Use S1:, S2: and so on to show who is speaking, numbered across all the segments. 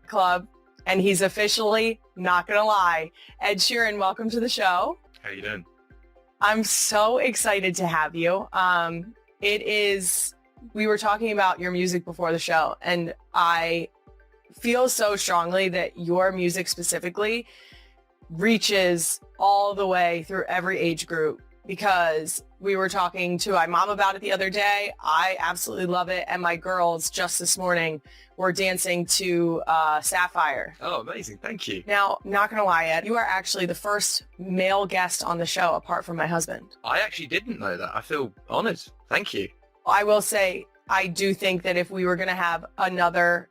S1: Club, and he's officially, not gonna lie, Ed Sheeran. Welcome to the show.
S2: How you doing?
S1: I'm so excited to have you. We were talking about your music before the show, and I feel so strongly that your music specifically reaches all the way through every age group, because we were talking to my mom about it the other day. I absolutely love it. And my girls just this morning were dancing to Sapphire.
S2: Oh, amazing. Thank you.
S1: Now, not going to lie, Ed, you are actually the first male guest on the show apart from my husband.
S2: I actually didn't know that. I feel honored. Thank you.
S1: I will say, I do think that if we were going to have another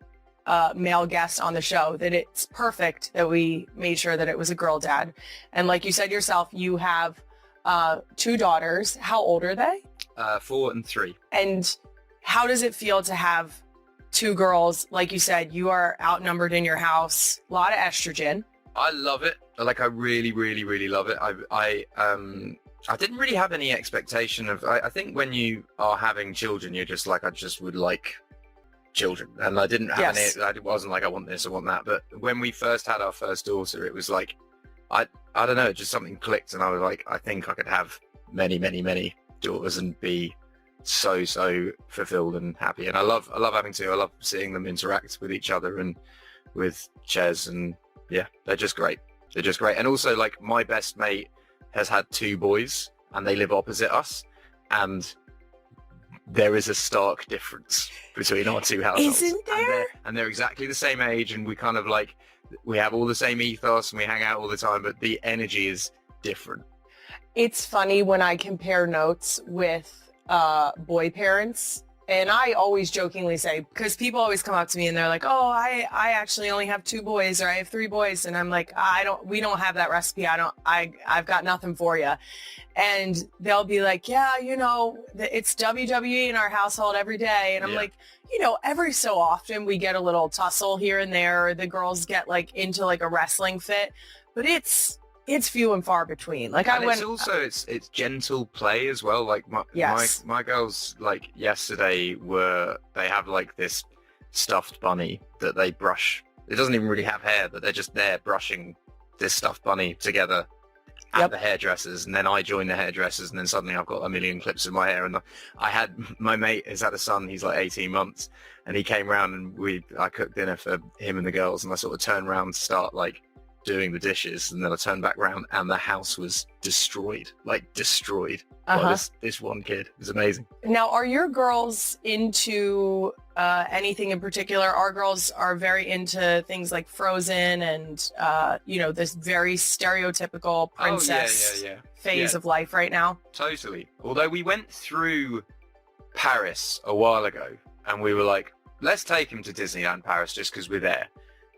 S1: male guest on the show, that it's perfect that we made sure that it was a girl dad. And like you said yourself, you have 2 daughters. How old are they?
S2: 4 and 3.
S1: And how does it feel to have 2 girls? Like you said, you are outnumbered in your house, a lot of estrogen.
S2: I love it. Like, I really, really, really love it. I didn't really have any expectation of, I think when you are having children, you're just like, I just would like children. And I didn't have any, it wasn't like I want this, I want that. But when we first had our first daughter, it was like, I don't know, just something clicked, and I was like, I think I could have many, many, many daughters and be so fulfilled and happy. And I love having 2. I love seeing them interact with each other and with Ches, and yeah, they're just great. They're just great. And also, like, my best mate has had 2 boys, and they live opposite us, and there is a stark difference between our 2 households.
S1: Isn't there?
S2: And they're exactly the same age, and we kind of like, we have all the same ethos and we hang out all the time, but the energy is different.
S1: It's funny when I compare notes with boy parents, and I always jokingly say, because people always come up to me and they're like, oh, I actually only have 2 boys, or I have 3 boys. And I'm like, we don't have that recipe. I've got nothing for you. And they'll be like, yeah, you know, it's WWE in our household every day. And I'm like, you know, every so often we get a little tussle here and there. Or the girls get like into like a wrestling fit, but it's few and far between. Like,
S2: it's gentle play as well. Like my girls, like yesterday, they have like this stuffed bunny that they brush. It doesn't even really have hair, but they're just there brushing this stuffed bunny together at the hairdressers, and then I join the hairdressers, and then suddenly I've got a million clips of my hair. And my mate has had a son, he's like 18 months, and he came round and I cooked dinner for him and the girls, and I sort of turned around to start like doing the dishes, and then I turned back round and the house was destroyed by this one kid. It was amazing.
S1: Now, are your girls into anything in particular? Our girls are very into things like Frozen and you know, this very stereotypical princess phase of life right now.
S2: Totally. Although we went through Paris a while ago, and we were like, let's take him to Disneyland Paris just because we're there,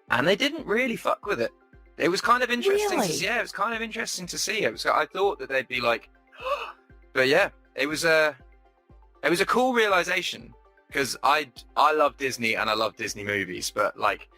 S2: and they didn't really fuck with it. It was kind of interesting.
S1: Really?
S2: It was kind of interesting to see. I thought that they'd be like, but yeah, it was a cool realization, because I love Disney and I love Disney movies, but like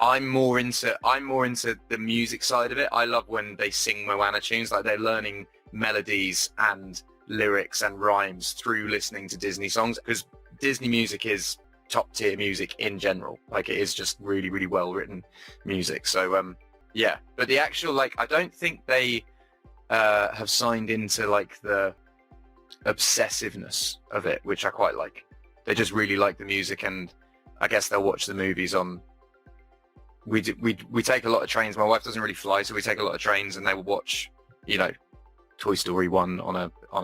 S2: I'm more into the music side of it. I love when they sing Moana tunes, like they're learning melodies and lyrics and rhymes through listening to Disney songs, because Disney music is top tier music in general. Like, it is just really, really well written music. So yeah, but the actual, like, I don't think they have signed into like the obsessiveness of it, which I quite like. They just really like the music, and I guess they'll watch the movies on. We take a lot of trains. My wife doesn't really fly, so we take a lot of trains, and they will watch, you know, Toy Story 1 on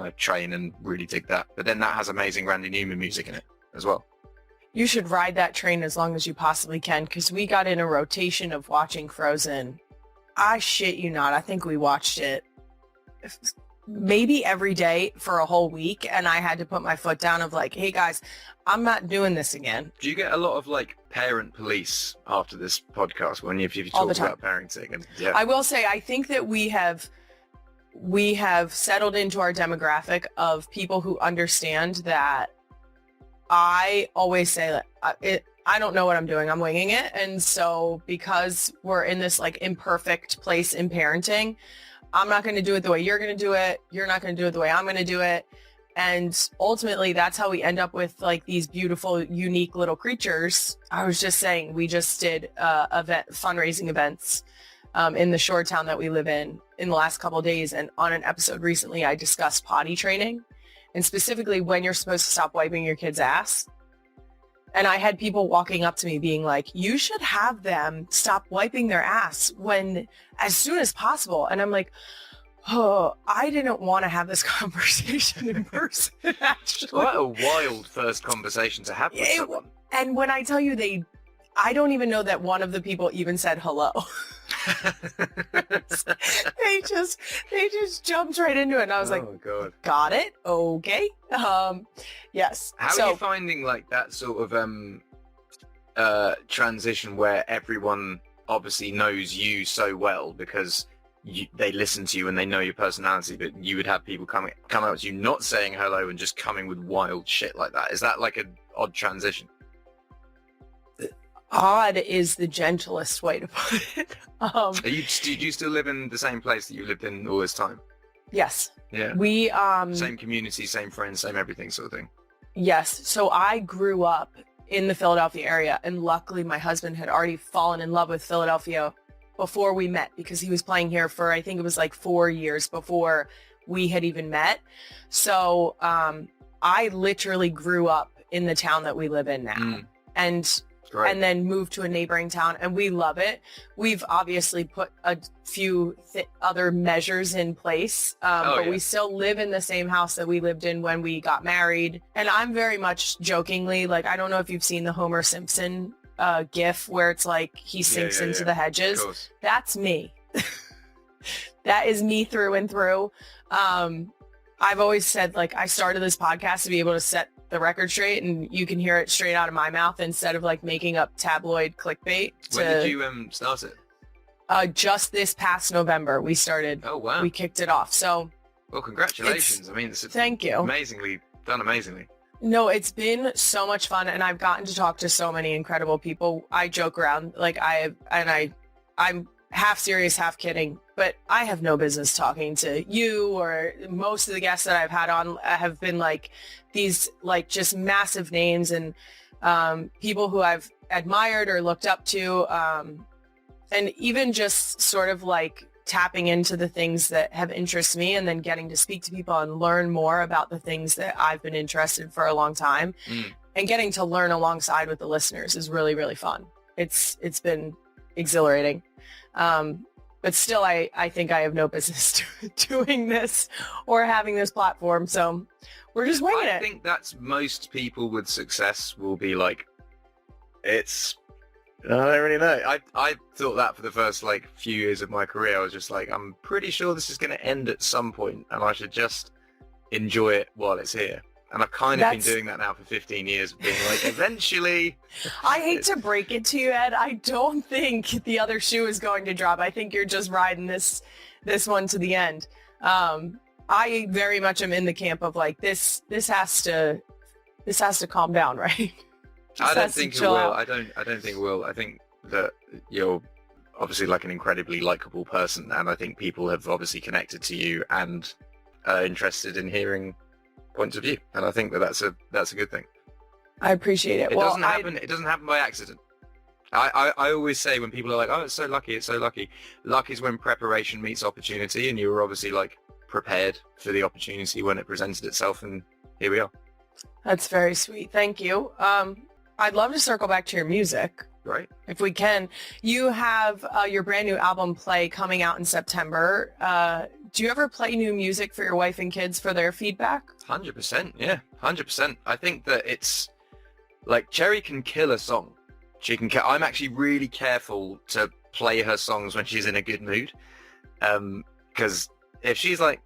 S2: a train and really dig that. But then that has amazing Randy Newman music in it as well.
S1: You should ride that train as long as you possibly can, because we got in a rotation of watching Frozen. I shit you not. I think we watched it maybe every day for a whole week, and I had to put my foot down of like, hey guys, I'm not doing this again.
S2: Do you get a lot of like parent police after this podcast when you talk about parenting? And yeah,
S1: I will say, I think that we have settled into our demographic of people who understand that. I always say that I don't know what I'm doing. I'm winging it. And so because we're in this like imperfect place in parenting, I'm not going to do it the way you're going to do it. You're not going to do it the way I'm going to do it. And ultimately, that's how we end up with like these beautiful, unique little creatures. I was just saying, we just did fundraising events in the shore town that we live in the last couple of days. And on an episode recently, I discussed potty training and specifically when you're supposed to stop wiping your kid's ass. And I had people walking up to me being like, you should have them stop wiping their ass as soon as possible. And I'm like, oh, I didn't want to have this conversation in person, actually.
S2: Quite a wild first conversation to have with someone.
S1: And when I tell you I don't even know that one of the people even said hello. they just jumped right into it. And I was like,
S2: oh, God.
S1: Got it. Okay. Yes.
S2: How are you finding like that sort of transition where everyone obviously knows you so well because they listen to you and they know your personality, but you would have people come out to you not saying hello and just coming with wild shit like that? Is that like an odd transition?
S1: Odd is the gentlest way to put it.
S2: Do you still live in the same place that you lived in all this time?
S1: Yes.
S2: Yeah.
S1: We
S2: same community, same friends, same everything sort of thing.
S1: Yes. So I grew up in the Philadelphia area, and luckily my husband had already fallen in love with Philadelphia before we met because he was playing here for, I think it was like 4 years before we had even met. So I literally grew up in the town that we live in now. And then moved to a neighboring town, and we love it. We've obviously put a few other measures in place, but we still live in the same house that we lived in when we got married. And I'm very much jokingly, like, I don't know if you've seen the Homer Simpson gif where it's like he sinks into the hedges. That's me. That is me through and through. I've always said, like, I started this podcast to be able to set the record straight, and you can hear it straight out of my mouth instead of like making up tabloid clickbait.
S2: When did you start it?
S1: Just this past November we started.
S2: Oh wow!
S1: We kicked it off. So,
S2: well, congratulations! I mean,
S1: thank you.
S2: Amazingly.
S1: No, it's been so much fun, and I've gotten to talk to so many incredible people. I joke around, like I'm half serious, half kidding, but I have no business talking to you, or most of the guests that I've had on have been like these like just massive names and people who I've admired or looked up to, and even just sort of like tapping into the things that have interested me and then getting to speak to people and learn more about the things that I've been interested in for a long time, and getting to learn alongside with the listeners is really, really fun. It's been exhilarating. But still, I think I have no business doing this or having this platform. So we're just winging it.
S2: I think that's most people with success will be like, I don't really know. I thought that for the first like few years of my career. I was just like, I'm pretty sure this is going to end at some point and I should just enjoy it while it's here. And I've kind of been doing that now for 15 years, being like, eventually...
S1: I hate to break it to you, Ed. I don't think the other shoe is going to drop. I think you're just riding this one to the end. I very much am in the camp of like, this has to calm down, right?
S2: I don't think it will. I don't think it will. I think that you're obviously like an incredibly likable person, and I think people have obviously connected to you and are interested in hearing points of view, and I think that's a good thing.
S1: I appreciate it.
S2: It doesn't happen by accident. I always say when people are like, oh, it's so lucky. Luck is when preparation meets opportunity, and you were obviously like prepared for the opportunity when it presented itself, and here we are.
S1: That's very sweet. Thank you. I'd love to circle back to your music.
S2: Right.
S1: If we can. You have your brand new album Play coming out in September. Do you ever play new music for your wife and kids for their feedback?
S2: 100%. Yeah, 100%. I think that it's like Cherry can kill a song. I'm actually really careful to play her songs when she's in a good mood. Because if she's like,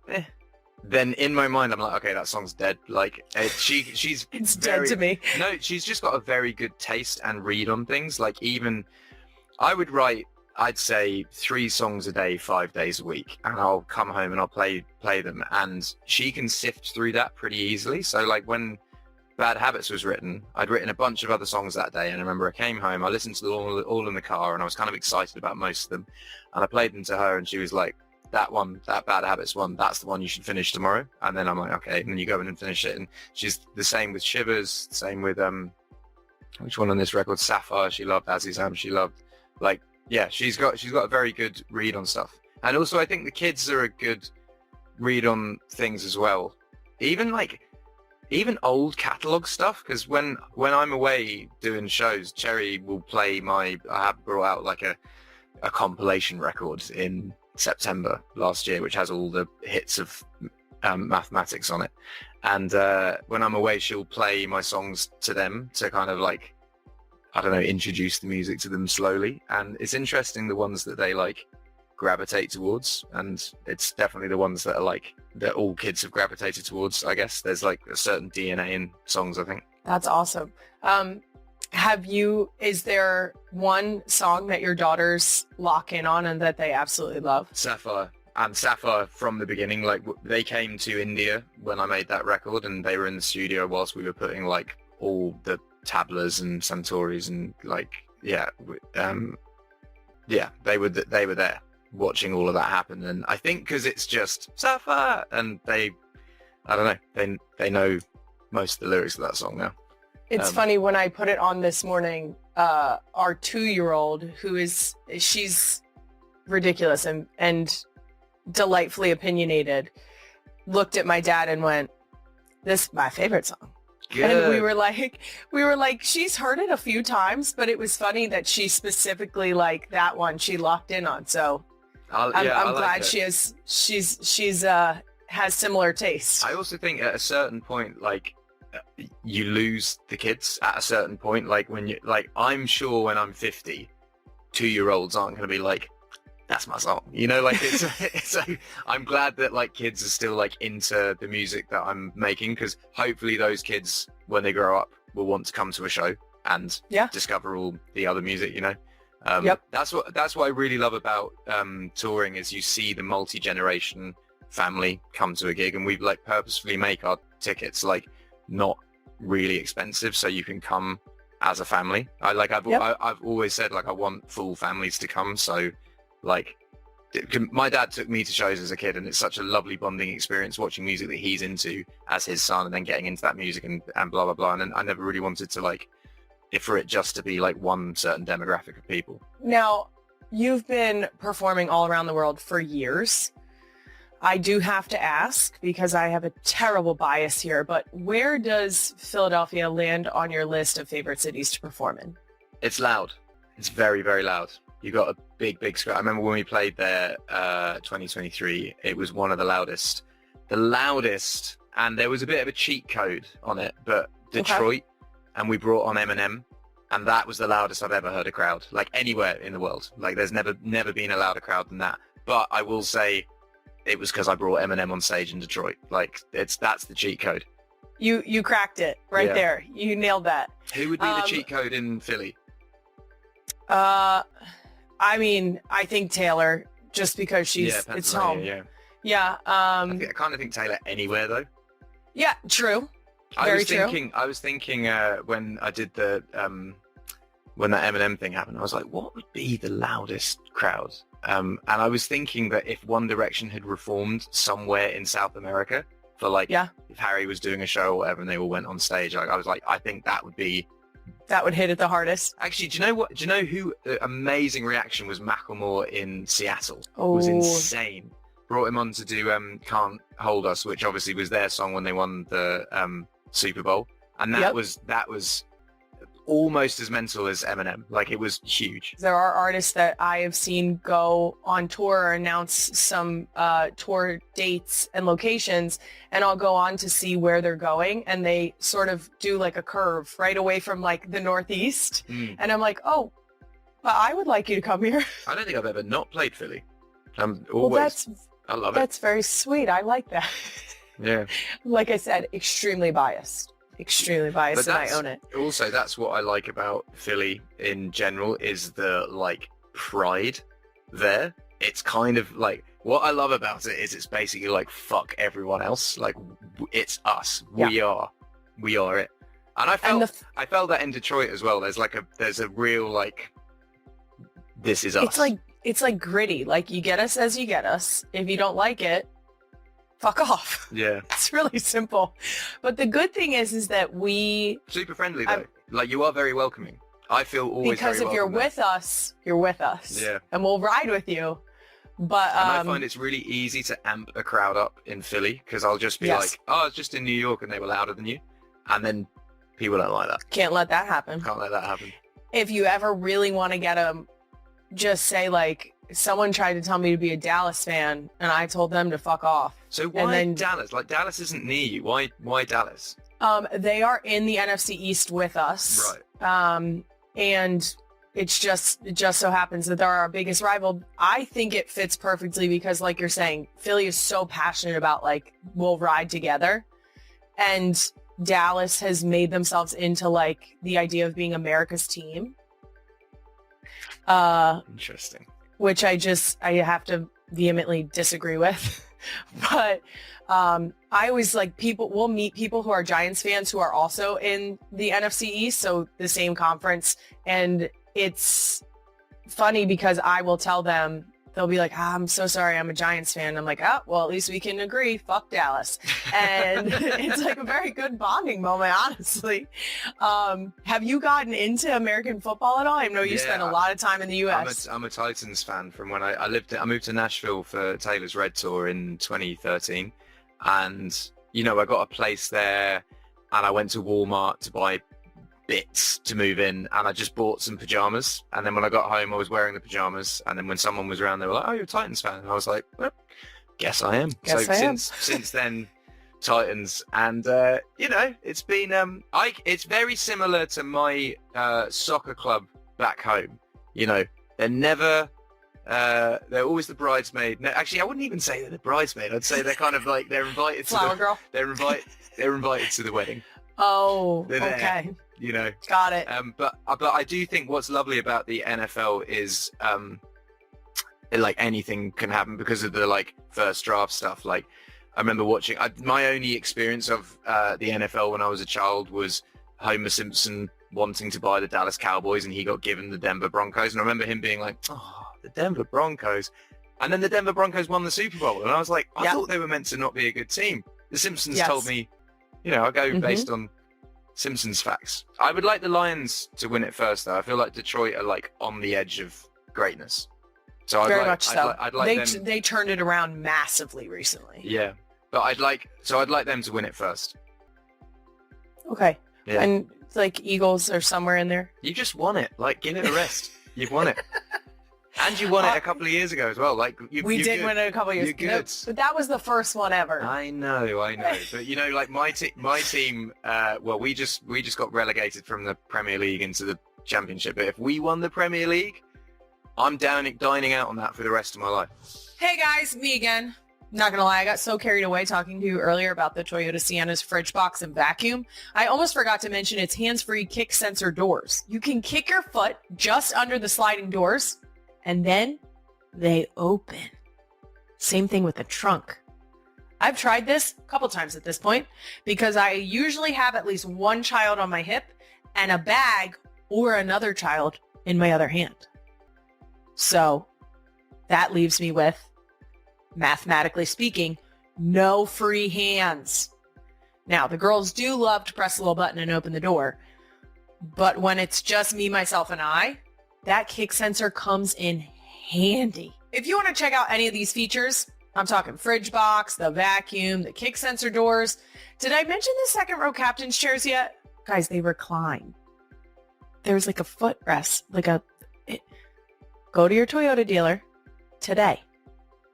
S2: then in my mind I'm like, okay, that song's dead. Like she's
S1: it's dead to me.
S2: No, she's just got a very good taste and read on things. Like even I would write, I'd say 3 songs a day, 5 days a week, and I'll come home and I'll play them, and she can sift through that pretty easily. So like when Bad Habits was written, I'd written a bunch of other songs that day, and I remember I came home, I listened to them all in the car, and I was kind of excited about most of them, and I played them to her, and she was like, that Bad Habits one, that's the one you should finish tomorrow. And then I'm like, okay, and then you go in and finish it. And she's the same with Shivers, same with which one on this record? Sapphire, she loved. Azizam, she loved. Like, yeah, she's got a very good read on stuff. And also I think the kids are a good read on things as well. Even old catalog stuff, because when I'm away doing shows, Cherry will play I have brought out like a compilation record in September last year, which has all the hits of mathematics on it. And when I'm away, she'll play my songs to them to kind of like, I don't know, introduce the music to them slowly. And it's interesting the ones that they like gravitate towards, and it's definitely the ones that are like that all kids have gravitated towards. I guess there's like a certain DNA in songs, I think.
S1: That's awesome. Is there one song that your daughters lock in on and that they absolutely love?
S2: Sapphire. And Sapphire from the beginning, like they came to India when I made that record, and they were in the studio whilst we were putting like all the tablas and Centaurs and like, they were there watching all of that happen. And I think because it's just Sapphire, and they know most of the lyrics of that song now.
S1: It's funny, when I put it on this morning, our 2-year-old, she's ridiculous and delightfully opinionated, looked at my dad and went, "This is my favorite song." Good. And we were like, she's heard it a few times, but it was funny that she specifically, like, that one she locked in on. So I'm glad she's has similar taste.
S2: I also think at a certain point, like, you lose the kids at a certain point. Like when you, like, I'm sure when I'm 50, 2-year-olds aren't going to be like, "That's my song," you know, like it's I'm glad that like kids are still like into the music that I'm making, because hopefully those kids, when they grow up, will want to come to a show and discover all the other music, you know. That's what I really love about touring, is you see the multi-generation family come to a gig, and we like purposefully make our tickets like not really expensive so you can come as a family. I've always said, like, I want full families to come, so like my dad took me to shows as a kid, and it's such a lovely bonding experience watching music that he's into as his son, and then getting into that music and blah blah blah. And then I never really wanted to like for it just to be like one certain demographic of people.
S1: Now, you've been performing all around the world for years. I do have to ask, because I have a terrible bias here, but where does Philadelphia land on your list of favorite cities to perform in?
S2: It's loud. It's very, very loud. You got a big screen. I remember when we played there 2023, it was one of the loudest, and there was a bit of a cheat code on it, but Detroit, and we brought on Eminem, and that was the loudest I've ever heard a crowd, like anywhere in the world. Like there's never been a louder crowd than that. But I will say it was because I brought Eminem on stage in Detroit. Like that's the cheat code.
S1: You cracked it right there. You nailed that.
S2: Who would be the cheat code in Philly?
S1: I mean, I think Taylor, just because it's home. Yeah.
S2: I kind of think Taylor anywhere though.
S1: Yeah, true.
S2: I was thinking when I did when that Eminem thing happened, I was like, what would be the loudest crowd? And I was thinking that if One Direction had reformed somewhere in South America for like, if Harry was doing a show or whatever and they all went on stage, like, I was like, I think that would hit it the hardest. Actually, do you know what? Do you know who the amazing reaction was? Macklemore in Seattle. Oh. It was insane. Brought him on to do Can't Hold Us, which obviously was their song when they won the Super Bowl. And that was almost as mental as Eminem. Like, it was huge.
S1: There are artists that I have seen go on tour or announce some tour dates and locations, and I'll go on to see where they're going, and they sort of do like a curve right away from like the Northeast. And I'm like, oh, but I would like you to come here.
S2: I don't think I've ever not played Philly. I love it.
S1: That's very sweet. I like that.
S2: Yeah.
S1: Like I said, extremely biased, and I own it.
S2: Also, that's what I like about Philly in general, is the like pride there. It's kind of like, what I love about it is it's basically like, fuck everyone else. Like, it's us. We are it. And I felt that in Detroit as well. There's a real like this is us.
S1: It's like gritty. Like, you get us as you get us. If you don't like it, fuck off.
S2: Yeah.
S1: It's really simple. But the good thing is that we...
S2: Super friendly, though. Like, you are very welcoming. I feel always
S1: because
S2: very
S1: if you're
S2: welcome
S1: with us, you're with us.
S2: Yeah.
S1: And we'll ride with you. But
S2: and I find it's really easy to amp a crowd up in Philly because I'll just be like, oh, it's just in New York and they were louder than you. And then people don't like that.
S1: Can't let that happen.
S2: Can't let that happen.
S1: If you ever really want to get them, just say, like, someone tried to tell me to be a Dallas fan and I told them to fuck off.
S2: So why Dallas? Like, Dallas isn't near you. Why Dallas?
S1: They are in the NFC East with us.
S2: Right.
S1: And it just so happens that they're our biggest rival. I think it fits perfectly because, like you're saying, Philly is so passionate about, like, we'll ride together. And Dallas has made themselves into, like, the idea of being America's team.
S2: Interesting.
S1: Which I have to vehemently disagree with. But I always, like, we'll meet people who are Giants fans who are also in the NFC East, so the same conference. And it's funny because I will tell them, they'll be like, I'm so sorry, I'm a Giants fan. I'm like, oh, well, at least we can agree. Fuck Dallas. And it's like a very good bonding moment, honestly. Have you gotten into American football at all? I know you spent a lot of time in the U.S.
S2: I'm a Titans fan from when I moved to Nashville for Taylor's Red Tour in 2013. And, you know, I got a place there and I went to Walmart to buy bits to move in, and I just bought some pajamas, and then when I got home I was wearing the pajamas, and then when someone was around they were like, oh, you're a Titans fan, and I was like, well, guess I am. Since then, Titans. And you know, it's been it's very similar to my soccer club back home. You know, they're always the bridesmaid. No, actually, I wouldn't even say they're the bridesmaid. I'd say they're kind of like they're invited
S1: Flower girl.
S2: They're invited to the wedding.
S1: Oh,
S2: they're
S1: okay.
S2: There. You know,
S1: got it.
S2: But I do think what's lovely about the NFL is like anything can happen because of the like first draft stuff. Like I remember watching my only experience of the NFL when I was a child was Homer Simpson wanting to buy the Dallas Cowboys and he got given the Denver Broncos, and I remember him being like, oh, the Denver Broncos, and then the Denver Broncos won the Super Bowl, and I was like, I thought they were meant to not be a good team. The Simpsons told me, you know, I go based on Simpsons facts. I would like the Lions to win it first, though. I feel like Detroit are like on the edge of greatness. So
S1: Very much so.
S2: I'd like them.
S1: They turned it around massively recently.
S2: Yeah, but I'd like them to win it first.
S1: Okay.
S2: Yeah.
S1: And like Eagles are somewhere in there.
S2: You just won it. Like, give it a rest. You've won it. And you won it a couple of years ago as well. Like
S1: we did win it a couple of years ago.
S2: You're good.
S1: But that was the first one ever.
S2: I know. But you know, like my team, well, we just got relegated from the Premier League into the Championship. But if we won the Premier League, I'm dining out on that for the rest of my life.
S1: Hey guys, me again. Not gonna lie, I got so carried away talking to you earlier about the Toyota Sienna's fridge box and vacuum. I almost forgot to mention its hands-free kick sensor doors. You can kick your foot just under the sliding doors, and then they open. Same thing with the trunk. I've tried this a couple times at this point because I usually have at least one child on my hip and a bag or another child in my other hand. So that leaves me with, mathematically speaking, no free hands. Now, the girls do love to press a little button and open the door, but when it's just me, myself, and I, that kick sensor comes in handy. If you want to check out any of these features, I'm talking fridge box, the vacuum, the kick sensor doors. Did I mention the second row captain's chairs yet? Guys, they recline. There's like a footrest, go to your Toyota dealer today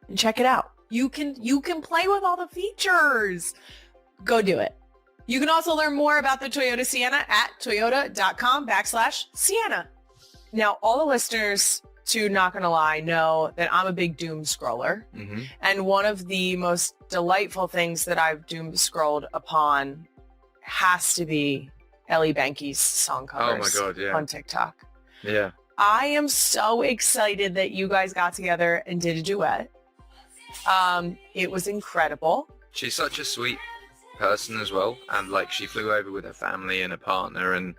S1: and check it out. You can play with all the features. Go do it. You can also learn more about the Toyota Sienna at toyota.com/Sienna. Now, all the listeners to Not Gonna Lie know that I'm a big doom scroller. Mm-hmm. And one of the most delightful things that I've doom scrolled upon has to be Ellie Benke's song covers on TikTok.
S2: Yeah.
S1: I am so excited that you guys got together and did a duet. It was incredible.
S2: She's such a sweet person as well. And like she flew over with her family and a partner, and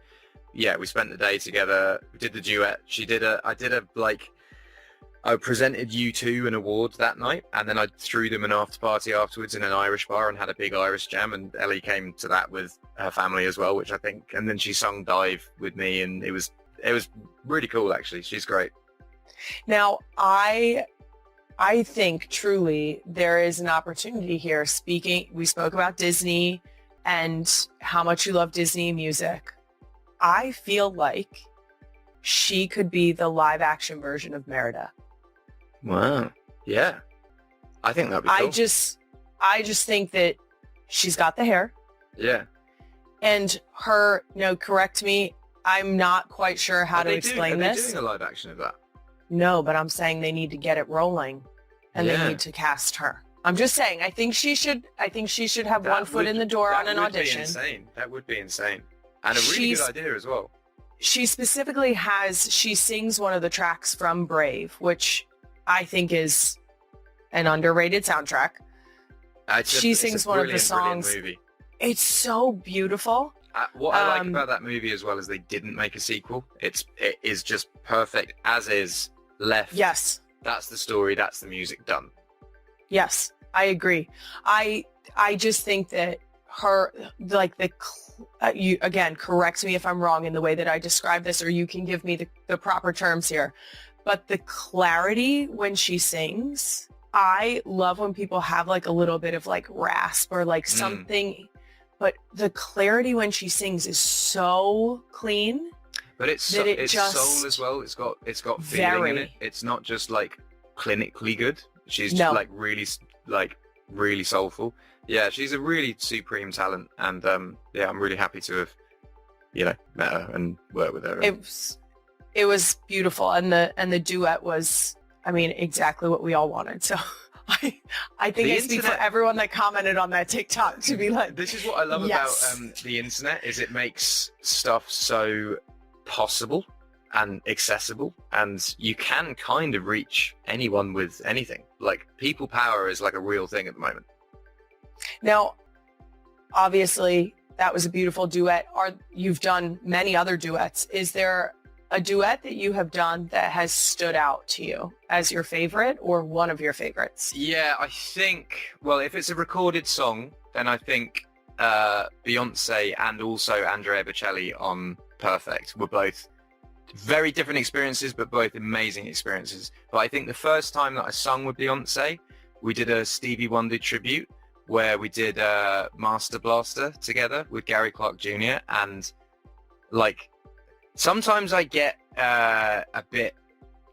S2: yeah, we spent the day together. We did the duet. I did a like I presented U2 an award that night, and then I threw them an after party afterwards in an Irish bar and had a big Irish jam, and Ellie came to that with her family as well, which I think, and then she sung Dive with me, and it was really cool, actually. She's great.
S1: Now, I think truly there is an opportunity here. We spoke about Disney and how much you love Disney music. I feel like she could be the live action version of Merida.
S2: Wow. Yeah. I think that'd be cool.
S1: I just think that she's got the hair.
S2: Yeah.
S1: And her, correct me, I'm not quite sure how to explain this.
S2: Are they doing a live action of that?
S1: No, but I'm saying they need to get it rolling and they need to cast her. I'm just saying, I think she should have one foot in the door on an audition.
S2: That would be insane. And a really good idea as well.
S1: She specifically she sings one of the tracks from Brave, which I think is an underrated soundtrack. She sings one of the songs. Movie. It's so beautiful.
S2: What I like about that movie as well is they didn't make a sequel. It is just perfect as is, left. Yes. That's the story. That's the music, done.
S1: Yes, I agree. I just think that her, you again, correct me if I'm wrong in the way that I describe this, or you can give me the proper terms here. But the clarity when she sings, I love when people have like a little bit of like rasp or like something, but the clarity when she sings is so clean.
S2: But it's soul as well. It's got feeling in it. It's not just like clinically good. She's just really soulful. Yeah, she's a really supreme talent, and I'm really happy to have met her and worked with her.
S1: It was beautiful, and the duet was, exactly what we all wanted. So I think I speak for everyone that commented on that TikTok to be like,
S2: this is what I love about the internet, is it makes stuff so possible and accessible, and you can kind of reach anyone with anything. Like, people power is like a real thing at the moment.
S1: Now, obviously, that was a beautiful duet. You've done many other duets. Is there a duet that you have done that has stood out to you as your favorite or one of your favorites?
S2: Yeah, I think, well, if it's a recorded song, then I think Beyonce and also Andrea Bocelli on Perfect were both very different experiences, but both amazing experiences. But I think the first time that I sung with Beyonce, we did a Stevie Wonder tribute where we did Master Blaster together with Gary Clark Jr. And like, sometimes I get a bit,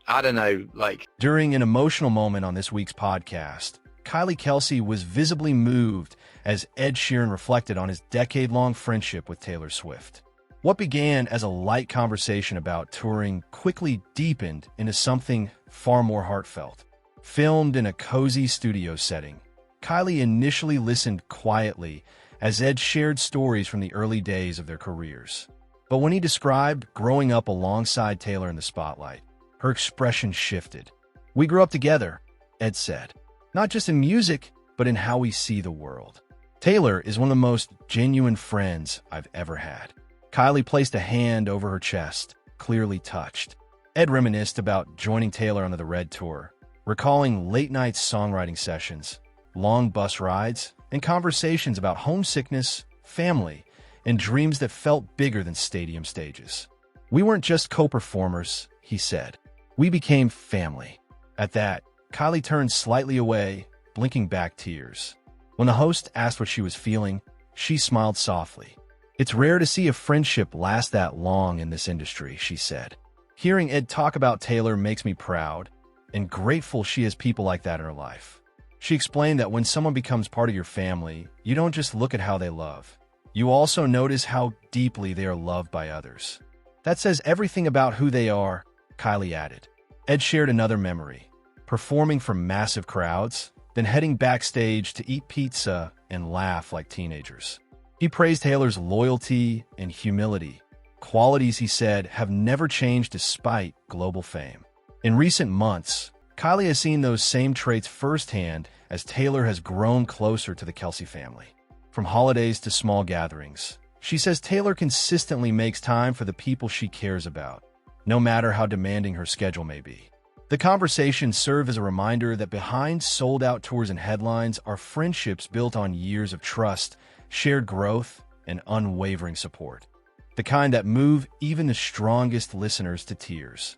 S2: I don't know, like...
S3: During an emotional moment on this week's podcast, Kylie Kelce was visibly moved as Ed Sheeran reflected on his decade-long friendship with Taylor Swift. What began as a light conversation about touring quickly deepened into something far more heartfelt. Filmed in a cozy studio setting, Kylie initially listened quietly as Ed shared stories from the early days of their careers. But when he described growing up alongside Taylor in the spotlight, her expression shifted. "We grew up together," Ed said, "not just in music, but in how we see the world. Taylor is one of the most genuine friends I've ever had." Kylie placed a hand over her chest, clearly touched. Ed reminisced about joining Taylor on the Red Tour, recalling late-night songwriting sessions, long bus rides, and conversations about homesickness, family, and dreams that felt bigger than stadium stages. "We weren't just co-performers," he said. "We became family." At that, Kylie turned slightly away, blinking back tears. When the host asked what she was feeling, she smiled softly. "It's rare to see a friendship last that long in this industry," she said. "Hearing Ed talk about Taylor makes me proud and grateful she has people like that in her life." She explained that when someone becomes part of your family, you don't just look at how they love. You also notice how deeply they are loved by others. "That says everything about who they are," Kylie added. Ed shared another memory, performing for massive crowds, then heading backstage to eat pizza and laugh like teenagers. He praised Taylor's loyalty and humility, qualities he said have never changed despite global fame. In recent months, Kylie has seen those same traits firsthand as Taylor has grown closer to the Kelce family. From holidays to small gatherings, she says Taylor consistently makes time for the people she cares about, no matter how demanding her schedule may be. The conversations serve as a reminder that behind sold-out tours and headlines are friendships built on years of trust, shared growth, and unwavering support. The kind that move even the strongest listeners to tears.